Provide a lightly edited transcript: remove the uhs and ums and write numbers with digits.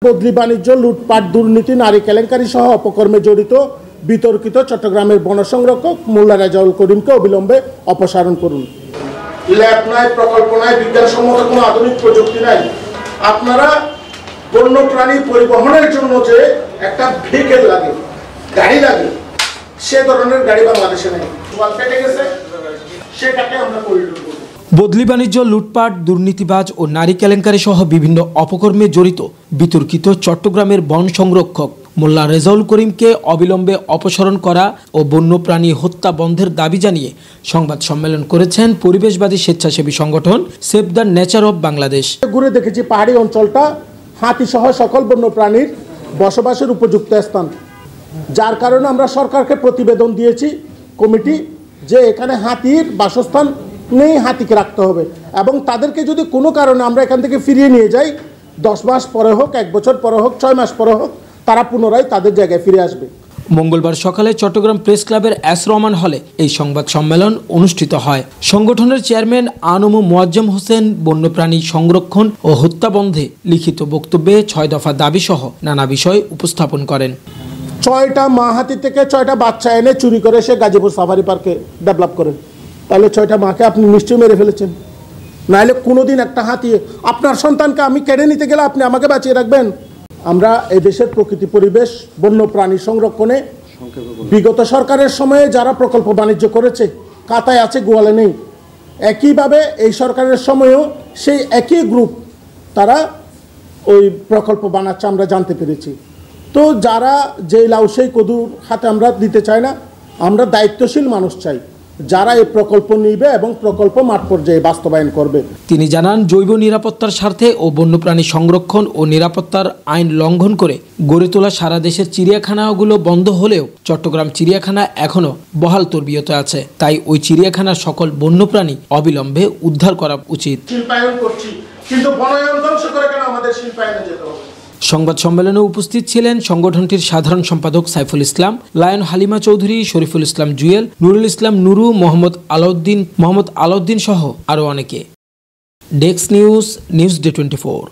বদলি বাণিজ্য, লুটপাট, দুর্নীতি, নারী কেলেঙ্কারি সহ অপকর্মে জড়িত বিতর্কিত চট্টগ্রামের বন সংরক্ষক মোল্লা রেজাউল করিমকে অবিলম্বে অপসারণ করুন। ল্যাব নাই, প্রকল্প নাই, বিজ্ঞানসম্মত কোনো আধুনিক প্রযুক্তি নাই। আপনারা বন্যপ্রাণী পরিবহনের জন্য যে একটা ভেহিকেল লাগে, গাড়ি লাগে, সে ধরনের গাড়ি বাংলাদেশে নেই। ফেটে গেছে, সেটাকে আমরা করিডোর করব। বদলি বাণিজ্য, লুটপাট, দুর্নীতিবাজ ও নারী কেলেঙ্কারি সহ বিভিন্ন অপকর্মে জড়িত বিতর্কিত চট্টগ্রামের বন সংরক্ষক মোল্লা রেজাউল করিমকে অবিলম্বে অপসারণ করা ও বন্যপ্রাণী হত্যা বন্ধের দাবি জানিয়ে সংবাদ সম্মেলন করেছেন পরিবেশবাদী স্বেচ্ছাসেবী সংগঠন save the nature of Bangladesh. ঘুরে দেখেছি পাহাড়ি অঞ্চলটা হাতি সহ সকল বন্যপ্রাণীর বসবাসের উপযুক্ত স্থান, যার কারণে আমরা সরকারকে প্রতিবেদন দিয়েছি কমিটি যে এখানে হাতির বাসস্থান নেই, হাতিকে রাখতে হবে এবং তাদেরকে যদি কোনো কারণে আমরা এখান থেকে ফিরিয়ে নিয়ে যাই, 10 মাস পরে হোক, 1 বছর পরে হোক, 6 মাস পরে হোক, তারা পুনরায় তাদের জায়গায় ফিরে আসবে। মঙ্গলবার সকালে চট্টগ্রাম প্রেস ক্লাবের এস রহমান হলে এই সংবাদ সম্মেলন অনুষ্ঠিত হয়। সংগঠনের চেয়ারম্যান আনমু মোয়াজ্জেম হোসেন বন্যপ্রাণী সংরক্ষণ ও হত্যা বন্ধে লিখিত বক্তব্যে 6 দফা দাবি সহ নানা বিষয় উপস্থাপন করেন। 6টা মা হাতি থেকে 6টা বাচ্চা এনে চুরি করে সে গাজীপুর সাফারি পার্কে ডেভেলপ করেন, তাহলে 6টা মাকে আপনি নিশ্চয়ই মেরে ফেলেছেন। নাহলে কোনোদিন একটা হাতি আপনার সন্তানকে আমি কেড়ে নিতে গেলে আপনি আমাকে বাঁচিয়ে রাখবেন? আমরা এই দেশের প্রকৃতি, পরিবেশ, বন্যপ্রাণী সংরক্ষণে বিগত সরকারের সময়ে যারা প্রকল্প বাণিজ্য করেছে, কাতায় আছে, গোয়ালে নেই। একইভাবে এই সরকারের সময়েও সেই একই গ্রুপ তারা ওই প্রকল্প বানাচ্ছে, আমরা জানতে পেরেছি। তো যারা যেই লাউ সেই কদুর হাতে আমরা দিতে চাই না, আমরা দায়িত্বশীল মানুষ চাই যারা এই প্রকল্প নিবে এবং প্রকল্প মাঠ পর্যায়ে বাস্তবায়ন করবে। তিনি জানান, জৈব নিরাপত্তার স্বার্থে ও বন্যপ্রাণী সংরক্ষণ ও নিরাপত্তার আইন লঙ্ঘন করে গড়ে তোলা সারা দেশের চিড়িয়াখানাগুলো বন্ধ হলেও চট্টগ্রাম চিড়িয়াখানা এখনো বহাল তরবিয়তে আছে। তাই ওই চিড়িয়াখানার সকল বন্যপ্রাণী অবিলম্বে উদ্ধার করা উচিত। শিল্পায়ন করছি, কিন্তু বনায়ন ধ্বংস করে কেন আমাদের শিল্পায়নে যেতে হবে? সংবাদ সম্মেলনে উপস্থিত ছিলেন সংগঠনটির সাধারণ সম্পাদক সাইফুল ইসলাম, লায়ন হালিমা চৌধুরী, শরীফুল ইসলাম জুয়েল, নুরুল ইসলাম নুরু, মোহাম্মদ আলাউদ্দিন সহ আরও অনেকে। Desk news, news day 24।